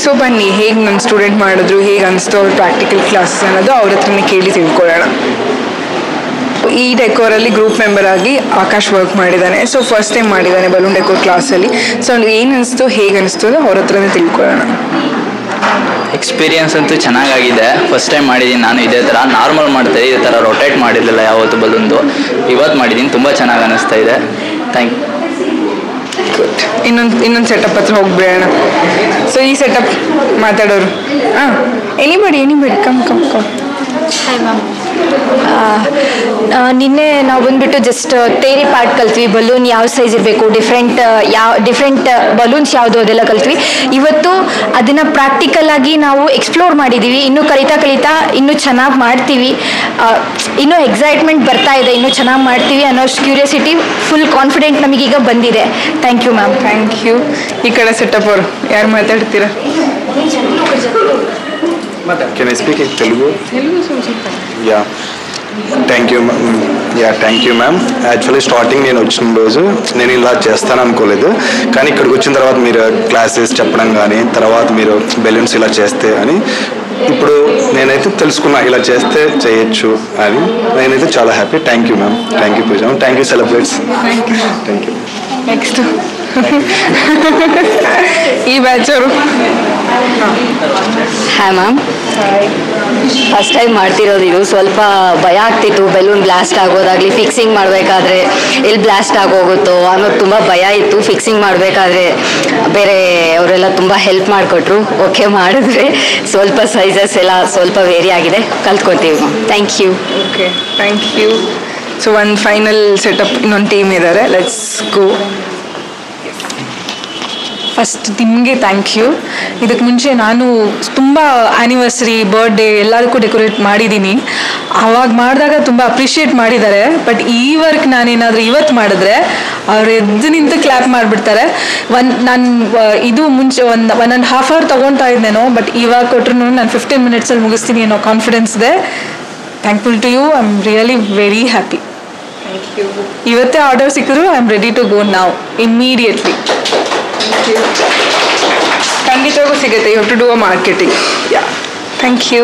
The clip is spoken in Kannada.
ಸೊ ಬನ್ನಿ, ಹೇಗೆ ನನ್ನ ಸ್ಟೂಡೆಂಟ್ ಮಾಡಿದ್ರು, ಹೇಗೆ ಅನಿಸ್ತು ಅವ್ರ ಪ್ರಾಕ್ಟಿಕಲ್ ಕ್ಲಾಸಸ್ ಅನ್ನೋದು ಅವ್ರ ಹತ್ರನೇ ಕೇಳಿ ತಿಳ್ಕೊಳ್ಳೋಣ. ಈ ಡೆಕೋರಲ್ಲಿ ಗ್ರೂಪ್ ಮೆಂಬರ್ ಆಗಿ ಆಕಾಶ್ ವರ್ಕ್ ಮಾಡಿದ್ದಾನೆ. ಸೊ ಫಸ್ಟ್ ಟೈಮ್ ಮಾಡಿದ್ದಾನೆ ಬಲೂನ್ ಡೆಕೋರ್ ಕ್ಲಾಸಲ್ಲಿ. ಸೊ ಅವ್ನಿಗೆ ಏನು ಅನಿಸ್ತು, ಹೇಗೆ ಅನಿಸ್ತು ಅದು ಅವ್ರ ಹತ್ರನೇ ತಿಳ್ಕೊಳ್ಳೋಣ. ಎಕ್ಸ್ಪೀರಿಯನ್ಸ್ ಅಂತೂ ಚೆನ್ನಾಗಾಗಿದೆ. ಫಸ್ಟ್ ಟೈಮ್ ಮಾಡಿದ್ದೀನಿ ನಾನು. ಇದೇ ಥರ ನಾರ್ಮಲ್ ಮಾಡ್ತಾಯಿದ್ದೆ, ಇದೇ ಥರ ರೊಟೇಟ್ ಮಾಡಿರಲಿಲ್ಲ ಯಾವತ್ತು ಬಲೂನ್ದು. ಇವತ್ತು ಮಾಡಿದ್ದೀನಿ, ತುಂಬ ಚೆನ್ನಾಗಿ ಅನ್ನಿಸ್ತಾ ಇದೆ. Thank you. ಗುಡ್. ಇನ್ನೊಂದು ಸೆಟಪ್ ಹತ್ರ ಹೋಗ್ಬಿಡೋಣ. ಸೊ ಈ ಸೆಟಪ್ ಮಾತಾಡೋರು ಎನಿಬಡಿ ಕಮ್. Hi ma'am. ನಿನ್ನೆ ನಾವು ಬಂದುಬಿಟ್ಟು ಜಸ್ಟ್ ಥಿಯರಿ ಪಾರ್ಟ್ ಕಲ್ತ್ವಿ. ಬಲೂನ್ ಯಾವ ಸೈಜ್ ಇರಬೇಕು, ಡಿಫ್ರೆಂಟ್ ಬಲೂನ್ಸ್ ಯಾವುದು ಅದೆಲ್ಲ ಕಲ್ತ್ವಿ. ಇವತ್ತು ಅದನ್ನು ಪ್ರಾಕ್ಟಿಕಲ್ ಆಗಿ ನಾವು ಎಕ್ಸ್ಪ್ಲೋರ್ ಮಾಡಿದ್ದೀವಿ. ಇನ್ನೂ ಕಲಿತಾ ಇನ್ನೂ ಚೆನ್ನಾಗಿ ಮಾಡ್ತೀವಿ. ಇನ್ನೂ ಎಕ್ಸೈಟ್ಮೆಂಟ್ ಬರ್ತಾ ಇದೆ, ಇನ್ನೂ ಚೆನ್ನಾಗಿ ಮಾಡ್ತೀವಿ ಅನ್ನೋ ಕ್ಯೂರಿಯಾಸಿಟಿ, ಫುಲ್ ಕಾನ್ಫಿಡೆಂಟ್ ನಮಗೀಗ ಬಂದಿದೆ. Thank you ma'am. Thank you. ಈ ಕಡೆ ಸೆಟಪ್ ಅವರು ಯಾರು ಮಾತಾಡ್ತೀರಾ? Can I speak in Telugu? Yeah. Thank you ma'am. Actually starting నేను వచ్చిన రోజు నేను ఇలా చేస్తాను అనుకోలేదు, కానీ ఇక్కడికి వచ్చిన తర్వాత మీరు క్లాసెస్ చెప్పడం కానీ తర్వాత మీరు బెలూన్స్ ఇలా చేస్తే అని ఇప్పుడు నేనైతే తెలుసుకున్నా, ఇలా చేస్తే చేయొచ్చు అని. నేనైతే చాలా happy. Thank you ma'am. Thank you Pooja. Thank you celebrates. Thank you. Next ಈ ಬ್ಯಾಚ್ ಅವರು. Hi ma'am. ಫಸ್ಟ್ ಟೈಮ್ ಮಾಡ್ತಿರೋದು ಇದು. ಸ್ವಲ್ಪ ಭಯ ಆಗ್ತಿತ್ತು, ಬೆಲೂನ್ ಬ್ಲಾಸ್ಟ್ ಆಗೋದಾಗಲಿ, ಫಿಕ್ಸಿಂಗ್ ಮಾಡಬೇಕಾದ್ರೆ ಎಲ್ಲಿ ಬ್ಲಾಸ್ಟ್ ಆಗೋಗುತ್ತೋ ಅನ್ನೋದು ತುಂಬ ಭಯ ಇತ್ತು. ಫಿಕ್ಸಿಂಗ್ ಮಾಡಬೇಕಾದ್ರೆ ಬೇರೆ ಅವರೆಲ್ಲ ತುಂಬ ಹೆಲ್ಪ್ ಮಾಡಿಕೊಟ್ರು. ಓಕೆ ಮಾಡಿದ್ರೆ ಸ್ವಲ್ಪ ಸೈಜಸ್ ಎಲ್ಲ ಸ್ವಲ್ಪ ವೇರಿ ಆಗಿದೆ, ಕಲ್ತ್ಕೊತೀವಿ ma'am. Thank you. Okay, thank you. So ಒಂದು ಫೈನಲ್ ಸೆಟಪ್, ಇನ್ನೊಂದು ಟೀಮ್ ಇದ್ದಾರೆ. Let's go. ಫಸ್ಟ್ ನಿಮಗೆ ಥ್ಯಾಂಕ್ ಯು. ಇದಕ್ಕೆ ಮುಂಚೆ ನಾನು ತುಂಬ ಆ್ಯನಿವರ್ಸರಿ, ಬರ್ಡೇ ಎಲ್ಲದಕ್ಕೂ ಡೆಕೋರೇಟ್ ಮಾಡಿದ್ದೀನಿ. ಆವಾಗ ಮಾಡಿದಾಗ ತುಂಬ ಅಪ್ರಿಷಿಯೇಟ್ ಮಾಡಿದ್ದಾರೆ. ಬಟ್ ಈ ವರ್ಕ್ ನಾನೇನಾದರೂ ಇವತ್ತು ಮಾಡಿದ್ರೆ ಅವ್ರು ಎದ್ದು ನಿಂತು ಕ್ಲ್ಯಾಪ್ ಮಾಡಿಬಿಡ್ತಾರೆ. ನಾನು ಇದು ಮುಂಚೆ 1.5 hour ತೊಗೊಳ್ತಾ ಇದ್ದೇನೋ, ಬಟ್ ಇವಾಗ ಕೊಟ್ಟರು ನಾನು 15 minutesಲ್ಲಿ ಮುಗಿಸ್ತೀನಿ ಅನ್ನೋ ಕಾನ್ಫಿಡೆನ್ಸ್ ಇದೆ. Thankful to you. I am really very happy. ಇವತ್ತೇ ಆರ್ಡರ್ ಸಿಕ್ಕಿದ್ರು I am ready to go ನಾವ್ ಇಮ್ಮಿಡಿಯೇಟ್ಲಿ. ಖಂಡಿತವಾಗೂ ಸಿಗುತ್ತೆ. You have to do a marketing. Yeah, thank you.